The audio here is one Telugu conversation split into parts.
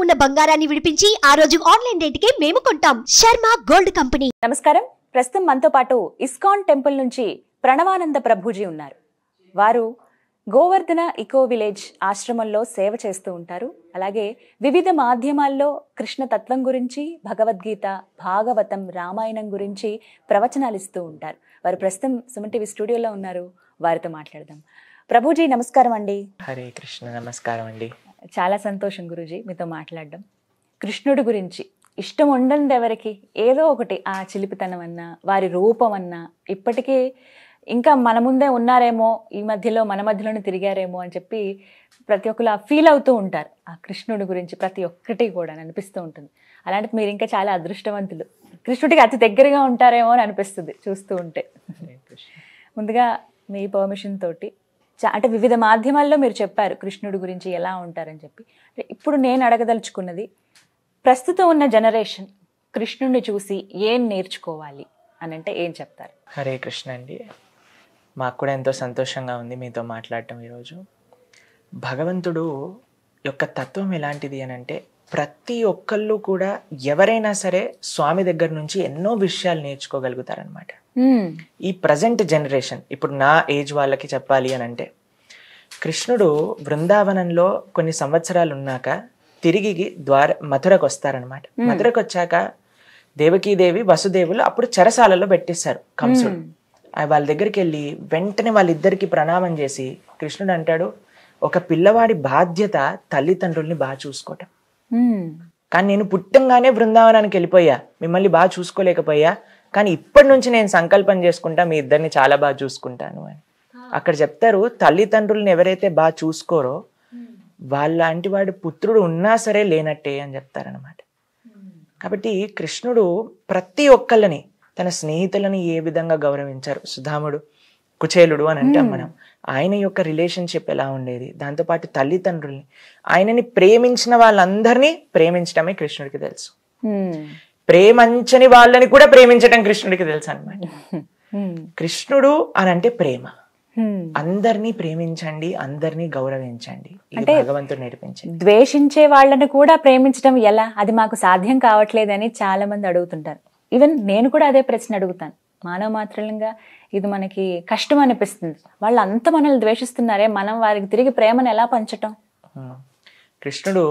ఉన్న బంగారాన్ని విడిపించి ఆ రోజు ఆన్లైన్ రేటుకే మేము కొంటాం. Sharma gold company. నమస్కారం. ప్రస్తుతం మనతో పాటు ఇస్కాన్ టెంపుల్ నుంచి ప్రణవానంద ప్రభుజీ ఉన్నారు. వారు గోవర్ధన ఇకో విలేజ్ ఆశ్రమంలో సేవ చేస్తూ ఉంటారు. అలాగే వివిధ మాధ్యమాల్లో కృష్ణ తత్వం గురించి, భగవద్గీత, భాగవతం, రామాయణం గురించి ప్రవచనాలు ఇస్తూ ఉంటారు. వారు ప్రస్తుతం సుమన్ టీవీ స్టూడియోలో ఉన్నారు. వారితో మాట్లాడదాం. ప్రభుజీ నమస్కారం అండి. హరే కృష్ణ. నమస్కారం అండి. చాలా సంతోషం గురుజీ మీతో మాట్లాడడం. కృష్ణుడి గురించి ఇష్టం ఉండండి ఎవరికి, ఏదో ఒకటి ఆ చిలిపితనం అన్నా, వారి రూపం అన్నా, ఇప్పటికీ ఇంకా మన ముందే ఉన్నారేమో, ఈ మధ్యలో మన మధ్యలోనే తిరిగారేమో అని చెప్పి ప్రతి ఒక్కరు ఫీల్ అవుతూ ఉంటారు. ఆ కృష్ణుడి గురించి ప్రతి ఒక్కటి కూడా అనిపిస్తూ ఉంటుంది. అలాంటి మీరు ఇంకా చాలా అదృష్టవంతులు. కృష్ణుడికి అతి దగ్గరగా ఉంటారేమో అని అనిపిస్తుంది చూస్తూ ఉంటే. ముందుగా మీ పర్మిషన్ తోటి అంటే వివిధ మాధ్యమాల్లో మీరు చెప్పారు కృష్ణుడి గురించి ఎలా ఉంటారని చెప్పి. ఇప్పుడు నేను అడగదలుచుకున్నది, ప్రస్తుతం ఉన్న జనరేషన్ కృష్ణుడిని చూసి ఏం నేర్చుకోవాలి అని అంటే ఏం చెప్తారు? హరే కృష్ణ అండి. మాకు కూడా ఎంతో సంతోషంగా ఉంది మీతో మాట్లాడటం ఈరోజు. భగవంతుడు యొక్క తత్వం ఎలాంటిది అని అంటే, ప్రతి ఒక్కళ్ళు కూడా ఎవరైనా సరే స్వామి దగ్గర నుంచి ఎన్నో విషయాలు నేర్చుకోగలుగుతారనమాట. ఈ ప్రజెంట్ జనరేషన్, ఇప్పుడు నా ఏజ్ వాళ్ళకి చెప్పాలి అని అంటే, కృష్ణుడు బృందావనంలో కొన్ని సంవత్సరాలు ఉన్నాక తిరిగి మథురకు వస్తారనమాట. మథురకు వచ్చాక దేవకీదేవి, వసుదేవులు అప్పుడు చెరసాలలో పెట్టేశారు కంసుడు. వాళ్ళ దగ్గరికి వెళ్ళి వెంటనే వాళ్ళిద్దరికి ప్రణామం చేసి కృష్ణుడు అంటాడు, ఒక పిల్లవాడి బాధ్యత తల్లిదండ్రుల్ని బాగా చూసుకోవటం. కానీ నేను పుట్టంగానే బృందావనానికి వెళ్ళిపోయా, మిమ్మల్ని బాగా చూసుకోలేకపోయా, కానీ ఇప్పటి నుంచి నేను సంకల్పం చేసుకుంటా మీ ఇద్దరిని చాలా బాగా చూసుకుంటాను అని అక్కడ చెప్తారు. తల్లిదండ్రులను ఎవరైతే బాగా చూసుకోరో వాళ్ళంటి వాడి పుత్రుడు ఉన్నా సరే లేనట్టే అని చెప్తారనమాట. కాబట్టి కృష్ణుడు ప్రతి ఒక్కళ్ళని, తన స్నేహితులని ఏ విధంగా గౌరవించారు. సుధాముడు, కుచేలుడు అని అంటాం మనం. ఆయన యొక్క రిలేషన్షిప్ ఎలా ఉండేది, దాంతోపాటు తల్లిదండ్రుల్ని, ఆయనని ప్రేమించిన వాళ్ళందరినీ ప్రేమించడమే కృష్ణుడికి తెలుసు. ప్రేమించని వాళ్ళని కూడా ప్రేమించడం కృష్ణుడికి తెలుసు అనమాట. కృష్ణుడు అని అంటే ప్రేమ. అందరినీ ప్రేమించండి, అందరినీ గౌరవించండి, అంటే భగవంతుడు నేర్పించండి. ద్వేషించే వాళ్ళని కూడా ప్రేమించడం ఎలా, అది మాకు సాధ్యం కావట్లేదని చాలా మంది అడుగుతుంటారు. ఈవెన్ నేను కూడా అదే ప్రశ్న అడుగుతాను. మానవ మాత్రంగా ఇది మనకి కష్టం అనిపిస్తుంది. వాళ్ళు అంత మనల్ని ద్వేషిస్తున్నారే, మనం వారికి తిరిగి ప్రేమను ఎలా పంచటం? కృష్ణుడు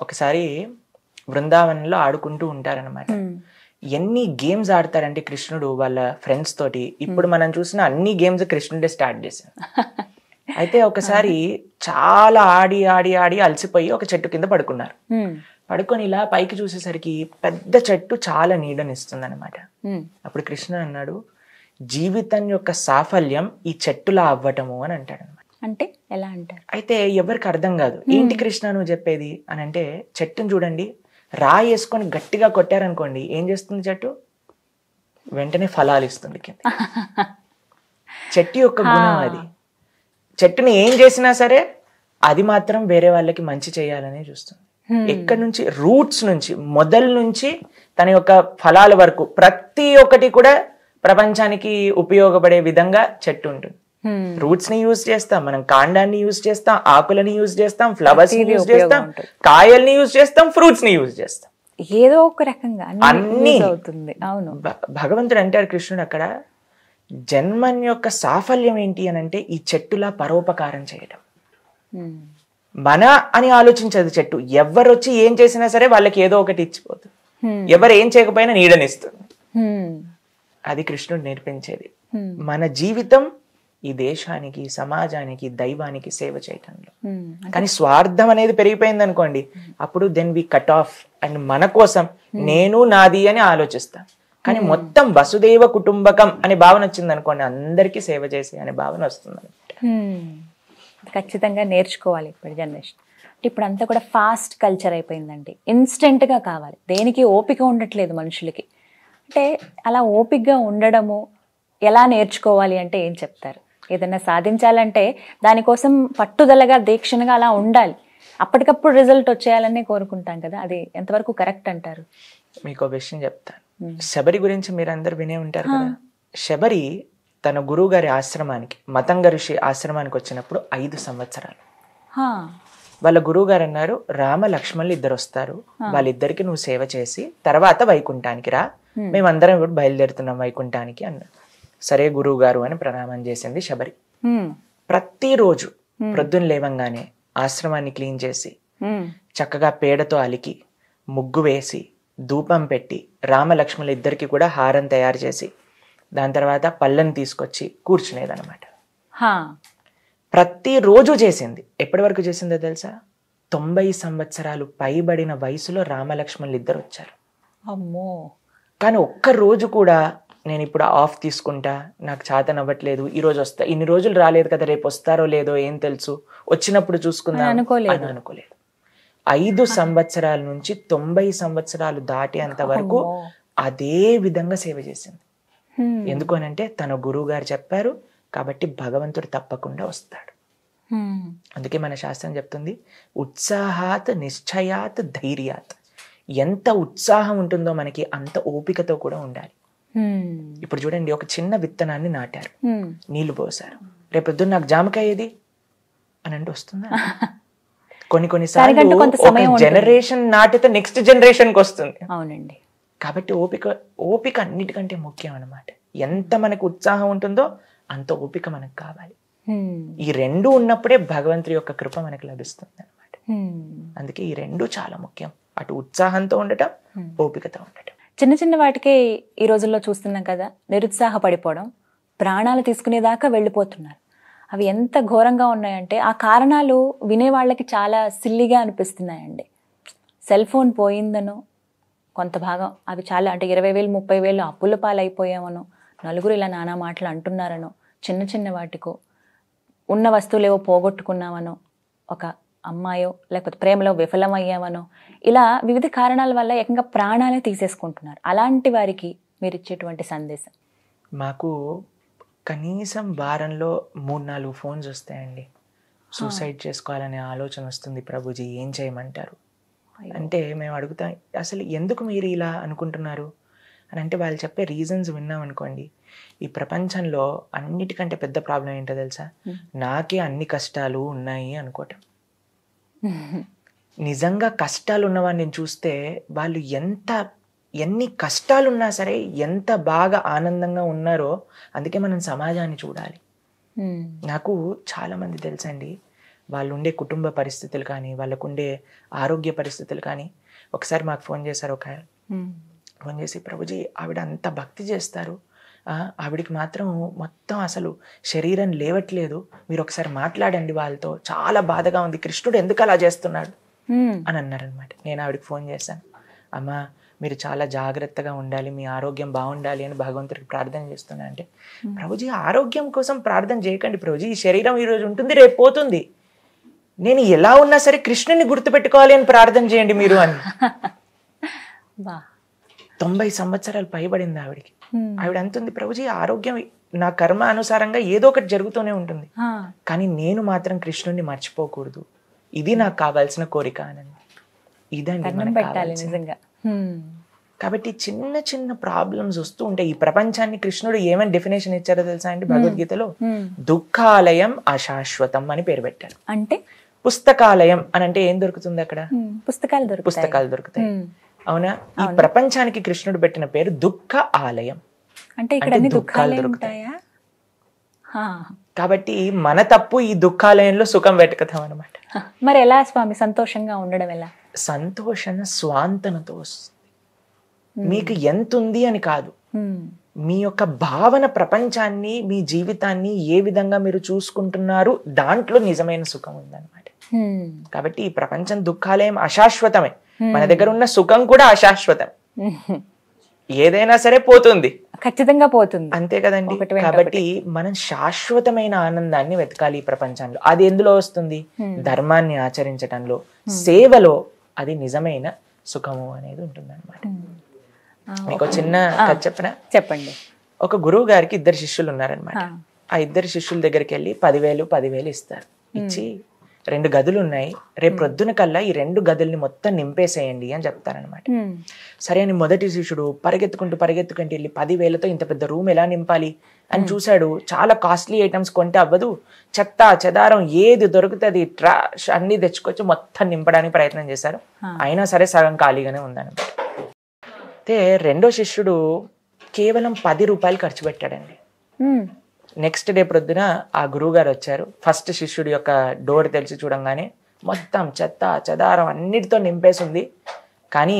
ఒకసారి బృందావనంలో ఆడుకుంటూ ఉంటారనమాట. ఎన్ని గేమ్స్ ఆడతారంటే కృష్ణుడు వాళ్ళ ఫ్రెండ్స్ తోటి. ఇప్పుడు మనం చూసిన అన్ని గేమ్స్ కృష్ణుడే స్టార్ట్ చేశారు. అయితే ఒకసారి చాలా ఆడి ఆడి ఆడి అలసిపోయి ఒక చెట్టు కింద పడుకున్నారు. పడుకొని ఇలా పైకి చూసేసరికి పెద్ద చెట్టు చాలా నీడనిస్తుంది అనమాట. అప్పుడు కృష్ణుడు అన్నాడు, జీవితం యొక్క సాఫల్యం ఈ చెట్టులా అవ్వటము అని అంటాడు అనమాట. అంటే ఎలా అంటారు? అయితే ఎవరికి అర్థం కాదు, ఏంటి కృష్ణ నువ్వు చెప్పేది అని అంటే, చెట్టును చూడండి, రాయి వేసుకొని గట్టిగా కొట్టారనుకోండి ఏం చేస్తుంది చెట్టు? వెంటనే ఫలాలు ఇస్తుంది కింద. చెట్టు యొక్క గుణం అది. చెట్టుని ఏం చేసినా సరే అది మాత్రం వేరే వాళ్ళకి మంచి చేయాలనే చూస్తుంది. ఎక్కడి నుంచి? రూట్స్ నుంచి, మొదల నుంచి తన యొక్క ఫలాల వరకు ప్రతి ఒక్కటి కూడా ప్రపంచానికి ఉపయోగపడే విధంగా చెట్టు ఉంటుంది. రూట్స్ ని యూజ్ చేస్తాం మనం, కాండాన్ని యూజ్ చేస్తాం, ఆకులని యూజ్ చేస్తాం, ఫ్లవర్స్ ని యూజ్ చేస్తాం, కాయల్ని యూజ్ చేస్తాం, ఫ్రూట్స్ ని యూజ్ చేస్తాం. ఏదో ఒక రకంగా అన్ని అవుతుంది. అవును. భగవంతుడు అంటారు కృష్ణుడు అక్కడ, జన్మన్ యొక్క సాఫల్యం ఏంటి అని అంటే ఈ చెట్టులా పరోపకారం చేయడం. మన అని ఆలోచించదు చెట్టు. ఎవరు వచ్చి ఏం చేసినా సరే వాళ్ళకి ఏదో ఒకటి ఇచ్చిపోతుంది. ఎవరు ఏం చేయకపోయినా నీడనిస్తుంది. అది కృష్ణుడు నేర్పించేది. మన జీవితం ఈ దేశానికి, సమాజానికి, దైవానికి సేవ చేయటంలో. కానీ స్వార్థం అనేది పెరిగిపోయింది అనుకోండి, అప్పుడు then we cut off and మన కోసం నేను నాది అని ఆలోచిస్తాం. కానీ మొత్తం వసుదేవ కుటుంబకం అనే భావన వచ్చింది అనుకోండి, అందరికీ సేవ చేసే అనే భావన వస్తుంది అనమాట. ఖచ్చితంగా నేర్చుకోవాలి ఇప్పుడు జనరేషన్. ఇప్పుడు అంతా కూడా ఫాస్ట్ కల్చర్ అయిపోయిందండి. ఇన్స్టెంట్గా కావాలి, దేనికి ఓపిక ఉండట్లేదు మనుషులకి. అంటే అలా ఓపికగా ఉండడము ఎలా నేర్చుకోవాలి అంటే ఏం చెప్తారు? ఏదైనా సాధించాలంటే దానికోసం పట్టుదలగా, దీక్షణగా అలా ఉండాలి. అప్పటికప్పుడు రిజల్ట్ వచ్చేయాలనే కోరుకుంటాం కదా, అది ఎంతవరకు కరెక్ట్ అంటారు? మీకు విషయం చెప్తాను. శబరి గురించి మీరందరూ వినే ఉంటారు కదా. శబరి తన గురువు గారి ఆశ్రమానికి, మతంగ ఋషి ఆశ్రమానికి వచ్చినప్పుడు 5 సంవత్సరాలు. వాళ్ళ గురువు గారు అన్నారు, రామ లక్ష్మణులు ఇద్దరు వస్తారు, వాళ్ళిద్దరికి నువ్వు సేవ చేసి తర్వాత వైకుంఠానికి రా, మేమందరం ఇప్పుడు బయలుదేరుతున్నాం వైకుంఠానికి అన్నారు. సరే గురువు గారు అని ప్రణామం చేసింది శబరి. ప్రతిరోజు ప్రొద్దున లేవంగానే ఆశ్రమాన్ని క్లీన్ చేసి చక్కగా పేడతో అలికి ముగ్గు వేసి ధూపం పెట్టి రామ లక్ష్మణులు ఇద్దరికి కూడా హారం తయారు చేసి దాని తర్వాత పళ్ళని తీసుకొచ్చి కూర్చునేదన్నమాట. ప్రతిరోజు చేసింది. ఎప్పటి వరకు చేసిందో తెలుసా? 90 సంవత్సరాలు పైబడిన వయసులో రామలక్ష్మణులు ఇద్దరు వచ్చారు. అమ్మో. కానీ ఒక్క రోజు కూడా నేను ఇప్పుడు ఆఫ్ తీసుకుంటా, నాకు చేతనవ్వట్లేదు, ఈ రోజు వస్తా, ఇన్ని రోజులు రాలేదు కదా, రేపు వస్తారో లేదో ఏం తెలుసు, వచ్చినప్పుడు చూసుకుందాం అని అనుకోలేదు. 5 సంవత్సరాల నుంచి 90 సంవత్సరాలు దాటేంత వరకు అదే విధంగా సేవ చేసింది. ఎందుకు అనంటే తన గురువు గారు చెప్పారు కాబట్టి భగవంతుడు తప్పకుండా వస్తాడు. అందుకే మన శాస్త్రం చెప్తుంది, ఉత్సాహాత్ నిశ్చయాత్ ధైర్యాత్. ఎంత ఉత్సాహం ఉంటుందో మనకి అంత ఓపికతో కూడా ఉండాలి. ఇప్పుడు చూడండి, ఒక చిన్న విత్తనాన్ని నాటారు, నీళ్లు పోసారు, రేపు నాకు జామకాయ ఏది అని అంటే వస్తుందా? కొన్నిసార్లు ఒక జనరేషన్ నాటితే నెక్స్ట్ జనరేషన్ కి వస్తుంది. అవునండి. కాబట్టి ఓపిక అన్నిటికంటే ముఖ్యం అన్నమాట. ఎంత మనకు ఉత్సాహం ఉంటుందో అంత ఓపిక మనకు కావాలి. ఈ రెండు ఉన్నప్పుడే భగవంతుడి యొక్క కృప మనకు లభిస్తుంది అనమాట. అందుకే ఈ రెండు చాలా ముఖ్యం, అటు ఉత్సాహంతో ఉండటం, ఓపికతో ఉండటం. చిన్న చిన్న వాటికే ఈ రోజుల్లో చూస్తున్నాం కదా, నిరుత్సాహపడిపోవడం, ప్రాణాలు తీసుకునేదాకా వెళ్ళిపోతున్నారు. అవి ఎంత ఘోరంగా ఉన్నాయంటే ఆ కారణాలు వినే వాళ్ళకి చాలా సిల్లిగా అనిపిస్తున్నాయండి. సెల్ ఫోన్ పోయిందనో కొంత భాగం, అవి చాలా అంటే 20,000 30,000 అప్పుల పాలైపోయామనో, నలుగురు ఇలా నానా మాటలు అంటున్నారనో, చిన్న చిన్న వాటికో, ఉన్న వస్తువులేవో పోగొట్టుకున్నామనో, ఒక అమ్మాయో లేకపోతే ప్రేమలో విఫలమయ్యామనో, ఇలా వివిధ కారణాల వల్ల ఏకంగా ప్రాణాలే తీసేసుకుంటున్నారు. అలాంటి వారికి మీరు ఇచ్చేటువంటి సందేశం? మాకు కనీసం వారంలో 3-4 ఫోన్స్ వస్తాయండి. సూసైడ్ చేసుకోవాలనే ఆలోచన వస్తుంది ప్రభుజీ, ఏం చేయమంటారు అంటే మేము అడుగుతాం, అసలు ఎందుకు మీరు ఇలా అనుకుంటున్నారు అని అంటే వాళ్ళు చెప్పే రీజన్స్ విన్నాం అనుకోండి, ఈ ప్రపంచంలో అన్నిటికంటే పెద్ద ప్రాబ్లం ఏంటో తెలుసా? నాకే అన్ని కష్టాలు ఉన్నాయి అనుకోవటం. నిజంగా కష్టాలు ఉన్నవాడిని చూస్తే వాళ్ళు ఎన్ని కష్టాలున్నా సరే ఎంత బాగా ఆనందంగా ఉన్నారో. అందుకే మనం సమాజాన్ని చూడాలి. నాకు చాలా మంది తెలుసండి, వాళ్ళు ఉండే కుటుంబ పరిస్థితులు కానీ, వాళ్ళకుండే ఆరోగ్య పరిస్థితులు కానీ. ఒకసారి మాకు ఫోన్ చేశారు, ఒక ఫోన్ చేసి, ప్రభుజీ ఆవిడ అంత భక్తి చేస్తారు, ఆవిడికి మాత్రం మొత్తం అసలు శరీరం లేవట్లేదు, మీరు ఒకసారి మాట్లాడండి వాళ్ళతో, చాలా బాధగా ఉంది, కృష్ణుడు ఎందుకు అలా చేస్తున్నాడు అని అన్నారనమాట. నేను ఆవిడకి ఫోన్ చేశాను, అమ్మా మీరు చాలా జాగ్రత్తగా ఉండాలి, మీ ఆరోగ్యం బాగుండాలి అని భగవంతుడికి ప్రార్థన చేస్తున్నా అంటే, ప్రభుజీ ఆరోగ్యం కోసం ప్రార్థన చేయకండి ప్రభుజీ, ఈ శరీరం ఈరోజు ఉంటుంది రేపు పోతుంది, నేను ఎలా ఉన్నా సరే కృష్ణుని గుర్తుపెట్టుకోవాలి అని ప్రార్థన చేయండి మీరు అని. 90 సంవత్సరాలు పైబడింది ఆవిడికి. ఆవిడ అంటుంది, ప్రభుజీ ఆరోగ్యం నా కర్మ అనుసారంగా ఏదో ఒకటి జరుగుతూనే ఉంటుంది, కానీ నేను మాత్రం కృష్ణుని మర్చిపోకూడదు, ఇది నాకు కావాల్సిన కోరిక అని. ఇదండి మనకు కావాల్సింది. కాబట్టి చిన్న చిన్న ప్రాబ్లమ్స్ వస్తూ ఉంటాయి. ఈ ప్రపంచాన్ని కృష్ణుడు ఏమని డెఫినేషన్ ఇచ్చారో తెలుసా అండి? భగవద్గీతలో దుఃఖాలయం అశాశ్వతం అని పేరు పెట్టారు. అంటే పుస్తకాలయం అని అంటే ఏం దొరుకుతుంది అక్కడ? పుస్తకాలు దొరుకుతాయి. అవునా? ఈ ప్రపంచానికి కృష్ణుడు పెట్టిన పేరు దుఃఖ ఆలయం. అంటే ఇక్కడ దుఃఖాలు దొరుకుతాయి. కాబట్టి మన తప్పు ఈ దుఃఖాలయంలో సుఖం వెతుకుతాం అనమాట. మరి ఎలా స్వామి సంతోషంగా ఉండడం ఎలా? సంతోషం స్వాంతనతో వస్తుంది. మీకు ఎంత ఉంది అని కాదు, మీ యొక్క భావన ప్రపంచాన్ని, మీ జీవితాన్ని ఏ విధంగా మీరు చూసుకుంటున్నారు దాంట్లో నిజమైన సుఖం ఉందన్నమాట. కాబట్టి ఈ ప్రపంచం దుఃఖాలయం అశాశ్వతమే, మన దగ్గర ఉన్న సుఖం కూడా అశాశ్వతం. ఏదైనా సరే పోతుంది, ఖచ్చితంగా పోతుంది, అంతే కదండి. కాబట్టి మనం శాశ్వతమైన ఆనందాన్ని వెతకాలి ఈ ప్రపంచంలో. అది ఎందులో వస్తుంది? ధర్మాన్ని ఆచరించడంలో, సేవలో. అది నిజమైన సుఖము అనేది ఉంటుంది అనమాట. మీకు చిన్న కథ చెప్పనా? చెప్పండి. ఒక గురువు గారికి 2 శిష్యులు ఉన్నారనమాట. ఆ 2 శిష్యుల దగ్గరికి వెళ్ళి 10,000 ఇస్తారు. ఇచ్చి 2 గదులు ఉన్నాయి, రేపు ప్రొద్దున కల్లా ఈ 2 గదుల్ని మొత్తం నింపేసేయండి అని చెప్తారనమాట. సరే అని మొదటి శిష్యుడు పరిగెత్తుకుంటూ వెళ్ళి 10,000తో ఇంత పెద్ద రూమ్ ఎలా నింపాలి అని చూశాడు. చాలా కాస్ట్లీ ఐటమ్స్ కొంటే అవ్వదు, చెత్త చెదారం ఏది దొరుకుతుంది ట్రాష్ అన్ని తెచ్చుకొచ్చి మొత్తం నింపడానికి ప్రయత్నం చేశారు. అయినా సరే సగం ఖాళీగానే ఉందన్నమాట. అయితే రెండో శిష్యుడు కేవలం 10 రూపాయలు ఖర్చు పెట్టాడండి. నెక్స్ట్ డే ప్రొద్దున ఆ గురువు గారు వచ్చారు. ఫస్ట్ శిష్యుడి యొక్క డోర్ తెలిసి చూడంగానే మొత్తం చెత్త చెదారం అన్నిటితో నింపేసి ఉంది, కానీ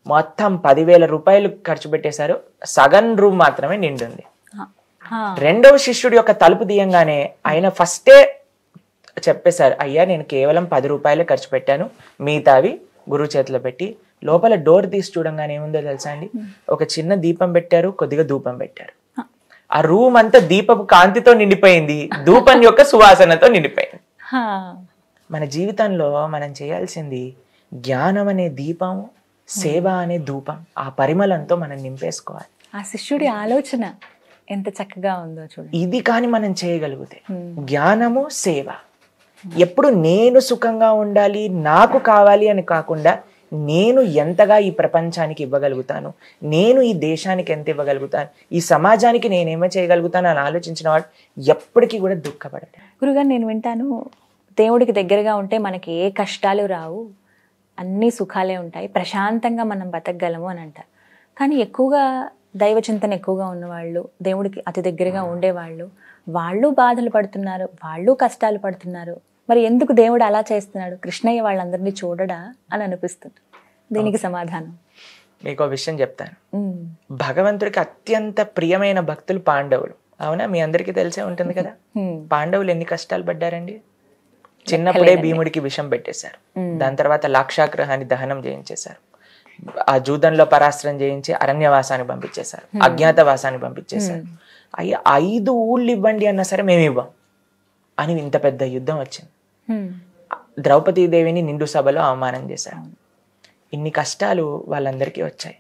మొత్తం 10,000 రూపాయలు ఖర్చు పెట్టేశారు, సగం రూమ్ మాత్రమే నిండుంది. రెండవ శిష్యుడి యొక్క తలుపు తీయంగానే ఆయన ఫస్టే చెప్పేశారు, అయ్యా నేను కేవలం 10 రూపాయలే ఖర్చు పెట్టాను, మిగతావి గురువు చేతిలో పెట్టి. లోపల డోర్ తీసి చూడంగానే ఏముందో తెలుసా అండి, ఒక చిన్న దీపం పెట్టారు, కొద్దిగా ధూపం పెట్టారు. ఆ రూమ్ అంతా దీపపు కాంతితో నిండిపోయింది, ధూపం యొక్క సువాసనతో నిండిపోయింది. మన జీవితంలో మనం చేయాల్సింది జ్ఞానం అనే దీపం, సేవ అనే ధూపం, ఆ పరిమళంతో మనం నింపేసుకోవాలి. ఆ శిష్యుడి ఆలోచన ఎంత చక్కగా ఉందో చూడండి. ఇది కానీ మనం చేయగలిగితే జ్ఞానము సేవ, ఎప్పుడు నేను సుఖంగా ఉండాలి నాకు కావాలి అని కాకుండా నేను ఎంతగా ఈ ప్రపంచానికి ఇవ్వగలుగుతాను, నేను ఈ దేశానికి ఎంత ఇవ్వగలుగుతాను, ఈ సమాజానికి నేనేమో చేయగలుగుతాను అని ఆలోచించిన వాడు ఎప్పటికీ కూడా దుఃఖపడడు. గురుగారు నేను వింటాను, దేవుడికి దగ్గరగా ఉంటే మనకి ఏ కష్టాలు రావు, అన్ని సుఖాలే ఉంటాయి, ప్రశాంతంగా మనం బతకగలము అని అంటారు. కానీ ఎక్కువగా దైవ చింతన ఎక్కువగా ఉన్నవాళ్ళు, దేవుడికి అతి దగ్గరగా ఉండేవాళ్ళు, వాళ్ళు బాధలు పడుతున్నారు, వాళ్ళు కష్టాలు పడుతున్నారు. మరి ఎందుకు దేవుడు అలా చేస్తున్నాడు, కృష్ణయ్య వాళ్ళందరినీ చూడడా అని అనిపిస్తుంది. దీనికి సమాధానం మీకు ఒక విషయం చెప్తాను. భగవంతుడికి అత్యంత ప్రియమైన భక్తులు పాండవులు. అవునా, మీ అందరికీ తెలిసే ఉంటుంది కదా. పాండవులు ఎన్ని కష్టాలు పడ్డారండి. చిన్నప్పుడే భీముడికి విషం పెట్టేశారు, దాని తర్వాత లాక్షాగ్రహాన్ని దహనం చేయించేశారు, ఆ జూదంలో పరాస్త్రం చేయించి అరణ్యవాసానికి పంపించేశారు, అజ్ఞాతవాసానికి పంపించేశారు. 5 ఊళ్ళు ఇవ్వండి అన్నా సరే మేము ఇవ్వం అని ఇంత పెద్ద యుద్ధం వచ్చింది. ద్రౌపదీదేవిని నిండు సభలో అవమానం చేశారు. ఇన్ని కష్టాలు వాళ్ళందరికీ వచ్చాయి.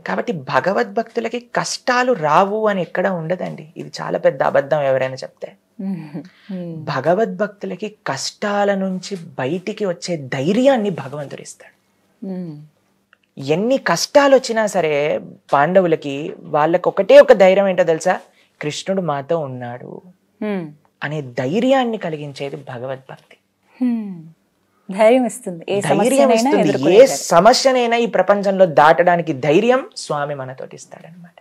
కాబట్టి భగవద్భక్తులకి కష్టాలు రావు అని ఎక్కడ ఉండదండి. ఇది చాలా పెద్ద అబద్ధం ఎవరైనా చెప్తే. భగవద్భక్తులకి కష్టాల నుంచి బయటికి వచ్చే ధైర్యాన్ని భగవంతుడు ఇస్తాడు. ఎన్ని కష్టాలు వచ్చినా సరే పాండవులకి వాళ్ళకి ఒకటే ఒక ధైర్యం ఏంటో తెలుసా, కృష్ణుడు మాతో ఉన్నాడు అనే ధైర్యాన్ని కలిగించేది భగవద్భక్తి. ధైర్యం ఇస్తుంది, ఏ సమస్యనైనా ఈ ప్రపంచంలో దాటడానికి ధైర్యం స్వామి మనతోటి ఇస్తాడనమాట.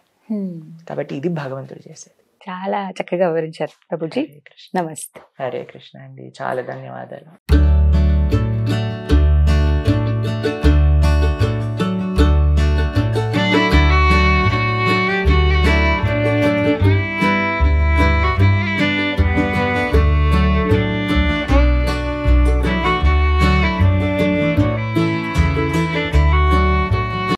కాబట్టి ఇది భగవంతుడు చేసేది. చాలా చక్కగా వివరించారు ప్రభుజీ. నమస్తే. హరే కృష్ణ అండి, చాలా ధన్యవాదాలు.